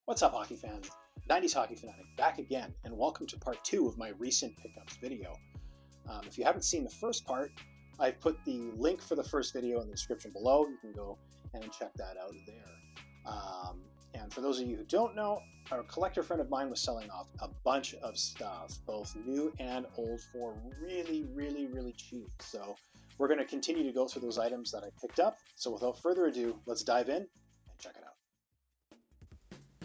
What's up, hockey fans? 90s Hockey Fanatic back again, and welcome to part 2 of my recent pickups video. If you haven't seen the first part, I've put the link for the first video in the description below. You can go and check that out there. And for those of you who don't know, a collector friend of mine was selling off a bunch of stuff, both new and old, for really cheap. So we're going to continue to go through those items that I picked up. So without further ado, let's dive in and check it out.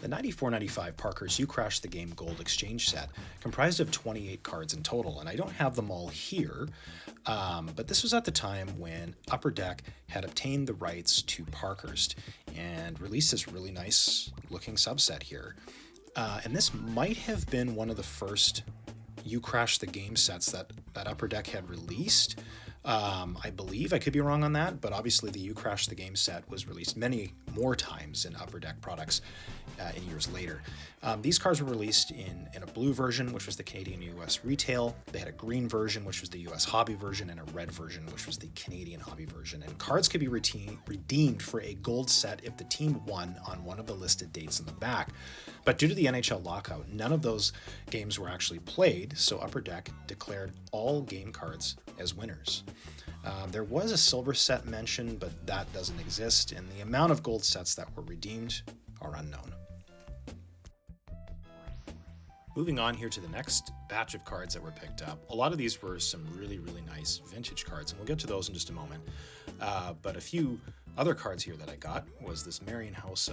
The 94-95 Parker's You Crashed the Game Gold Exchange set comprised of 28 cards in total, and I don't have them all here, but this was at the time when Upper Deck had obtained the rights to Parkhurst and released this really nice looking subset here. And this might have been one of the first You Crashed the Game sets that Upper Deck had released. I believe, I could be wrong on that, but obviously the You Crashed the Game set was released many more times in Upper Deck products in years later. These cards were released in a blue version, which was the Canadian US retail. They had a green version, which was the US hobby version, and a red version, which was the Canadian hobby version. And cards could be redeemed for a gold set if the team won on one of the listed dates in the back. But due to the NHL lockout, none of those games were actually played, so Upper Deck declared all game cards as winners. There was a silver set mentioned, but that doesn't exist, and the amount of gold sets that were redeemed are unknown. Moving on here to the next batch of cards that were picked up. A lot of these were some really nice vintage cards, and we'll get to those in just a moment. But a few other cards here that I got was this Marion House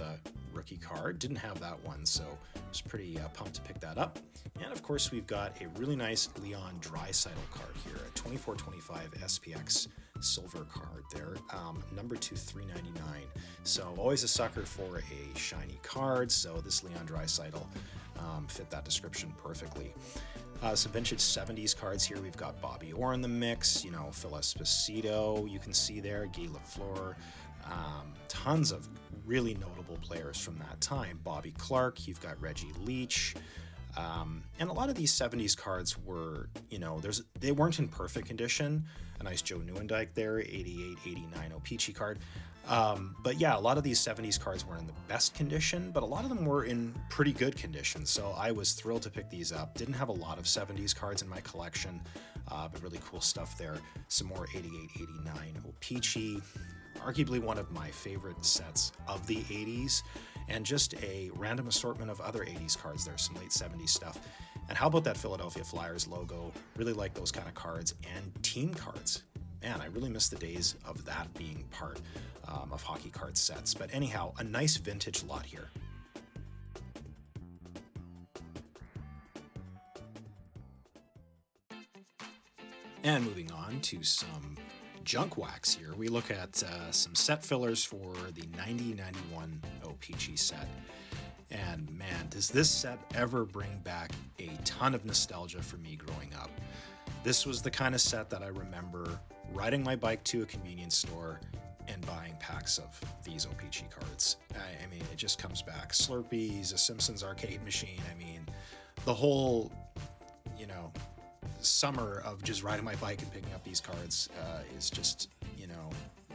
rookie card. Didn't have that one, so I was pretty pumped to pick that up. And of course, we've got a really nice Leon Draisaitl card here, a 24/25 SPX silver card there, number 2/399. So always a sucker for a shiny card, so this Leon Draisaitl fit that description perfectly. Some vintage 70s cards here. We've got Bobby Orr in the mix, Phil Esposito, you can see there, Guy Lafleur, tons of really notable players from that time. Bobby Clark, you've got Reggie Leach, and a lot of these 70s cards were, they weren't in perfect condition. A nice Joe Nieuwendyk there, 88-89 O-Pee-Chee card. But yeah, a lot of these 70s cards weren't in the best condition, but a lot of them were in pretty good condition. So I was thrilled to pick these up. Didn't have a lot of 70s cards in my collection, but really cool stuff there. Some more 88-89 O-Pee-Chee. Arguably one of my favorite sets of the 80s, and just a random assortment of other 80s cards. There's some late 70s stuff. And how about that Philadelphia Flyers logo? Really like those kind of cards, and team cards. Man, I really miss the days of that being part of hockey card sets. But anyhow, a nice vintage lot here. And moving on to some junk wax here, we look at some set fillers for the 90-91 O-Pee-Chee set. And man, does this set ever bring back a ton of nostalgia for me growing up. This was the kind of set that I remember riding my bike to a convenience store and buying packs of these O-Pee-Chee cards. I mean, it just comes back. Slurpees, a Simpsons arcade machine. I mean, the whole, summer of just riding my bike and picking up these cards is just,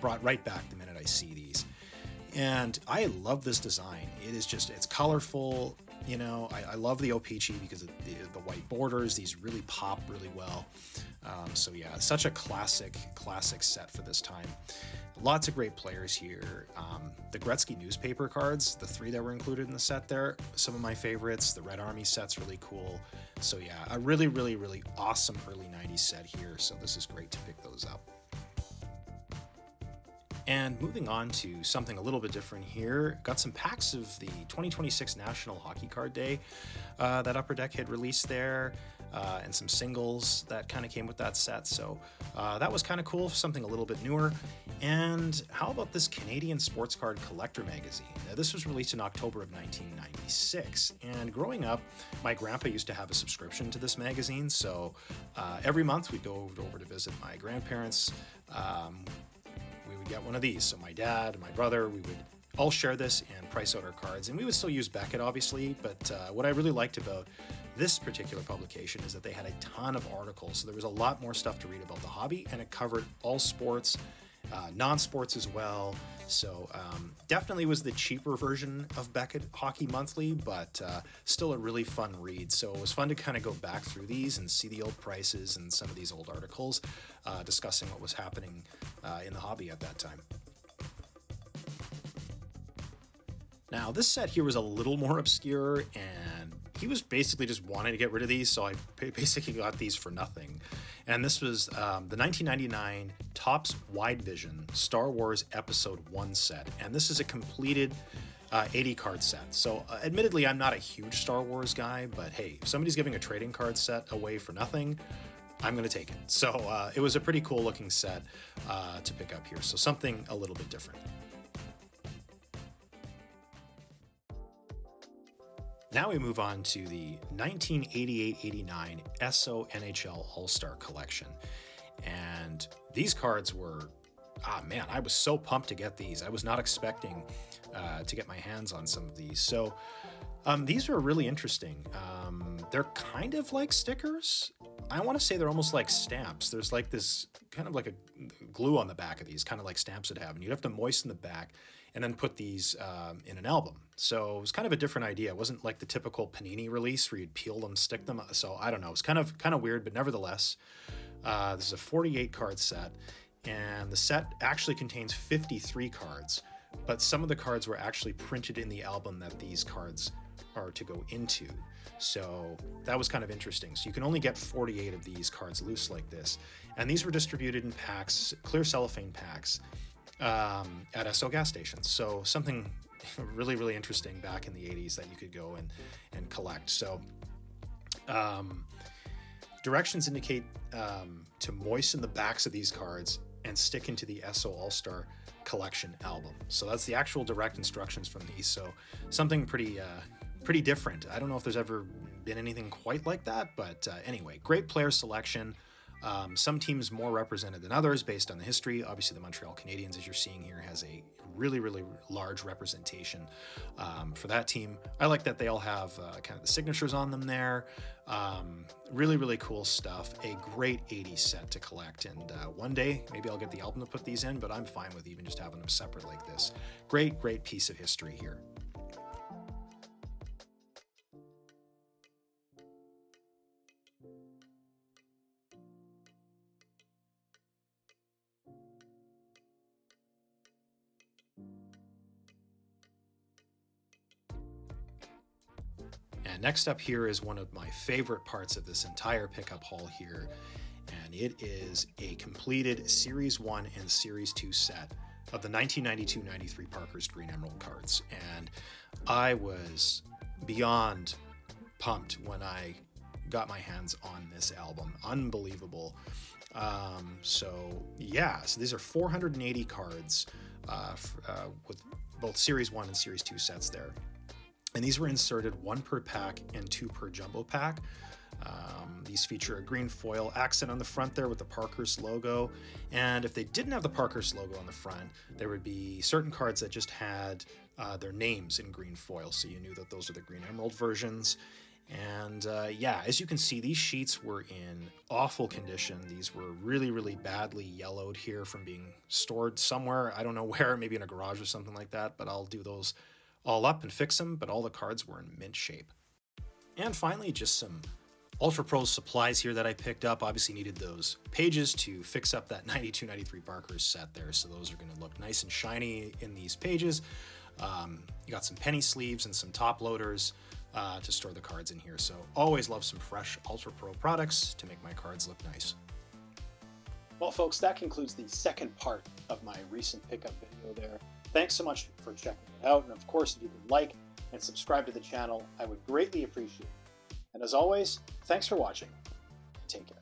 brought right back the minute I see these. And I love this design. It's colorful. I love the O-Pee-Chee because of the white borders. These really pop really well. So yeah, such a classic set for this time. Lots of great players here. The Gretzky newspaper cards, the 3 that were included in the set there, some of my favorites. The Red Army set's really cool. So yeah, a really awesome early 90s set here. So this is great to pick those up. And moving on to something a little bit different here, got some packs of the 2026 National Hockey Card Day that Upper Deck had released there, and some singles that kind of came with that set. So that was kind of cool, something a little bit newer. And how about this Canadian Sports Card Collector magazine? Now, this was released in October of 1996. And growing up, my grandpa used to have a subscription to this magazine. So every month we'd go over to visit my grandparents. We would get one of these. So my dad and my brother, we would all share this and price out our cards. And we would still use Beckett, obviously, but what I really liked about this particular publication is that they had a ton of articles. So there was a lot more stuff to read about the hobby, and it covered all sports non-sports as well. So definitely was the cheaper version of Beckett Hockey Monthly, but still a really fun read. So it was fun to kind of go back through these and see the old prices and some of these old articles discussing what was happening in the hobby at that time. Now, this set here was a little more obscure, and he was basically just wanting to get rid of these, so I basically got these for nothing. And this was the 1999 Topps Wide Vision Star Wars Episode 1 set, and this is a completed 80 card set. So admittedly, I'm not a huge Star Wars guy, but hey, if somebody's giving a trading card set away for nothing, I'm going to take it. So it was a pretty cool looking set to pick up here, so something a little bit different. Now we move on to the 1988-89 SO NHL All-Star Collection. And these cards were, man, I was so pumped to get these. I was not expecting to get my hands on some of these. So these were really interesting. They're kind of like stickers. I want to say they're almost like stamps. There's like this kind of like a glue on the back of these, kind of like stamps would have. And you'd have to moisten the back and then put these in an album. So it was kind of a different idea. It wasn't like the typical Panini release where you'd peel them, stick them. So I don't know. It's kind of weird, but nevertheless, this is a 48 card set, and the set actually contains 53 cards, but some of the cards were actually printed in the album that these cards are to go into. So that was kind of interesting. So you can only get 48 of these cards loose like this. And these were distributed in packs, clear cellophane packs, at SO gas stations. So something really, really interesting back in the 80s that you could go and collect. So directions indicate to moisten the backs of these cards and stick into the SO All-Star Collection album. So that's the actual direct instructions from these. So something pretty different. I don't know if there's ever been anything quite like that, but anyway, great player selection. Some teams more represented than others based on the history. Obviously, the Montreal Canadiens, as you're seeing here, has a really, really large representation for that team. I like that they all have kind of the signatures on them there. Really, really cool stuff. A great 80s set to collect. And one day, maybe I'll get the album to put these in, but I'm fine with even just having them separate like this. Great, great piece of history here. And next up here is one of my favorite parts of this entire pickup haul here, and it is a completed Series 1 and Series 2 set of the 1992-93 Parker's Green Emerald cards. And I was beyond pumped when I got my hands on this album. Unbelievable. So these are 480 cards with both Series 1 and Series 2 sets there. And these were inserted 1 per pack and 2 per jumbo pack. These feature a green foil accent on the front there with the Parker's logo. And if they didn't have the Parker's logo on the front, there would be certain cards that just had their names in green foil. So you knew that those are the Green Emerald versions. And as you can see, these sheets were in awful condition. These were really, really badly yellowed here from being stored somewhere. I don't know where, maybe in a garage or something like that, but I'll do those all up and fix them, but all the cards were in mint shape. And finally, just some Ultra Pro supplies here that I picked up. Obviously needed those pages to fix up that 92-93 Barker's set there, so those are going to look nice and shiny in these pages. You got some penny sleeves and some top loaders to store the cards in here, so always love some fresh Ultra Pro products to make my cards look nice. Well, folks, that concludes the second part of my recent pickup video there. Thanks so much for checking it out, and of course, if you could like and subscribe to the channel, I would greatly appreciate it. And as always, thanks for watching. Take care.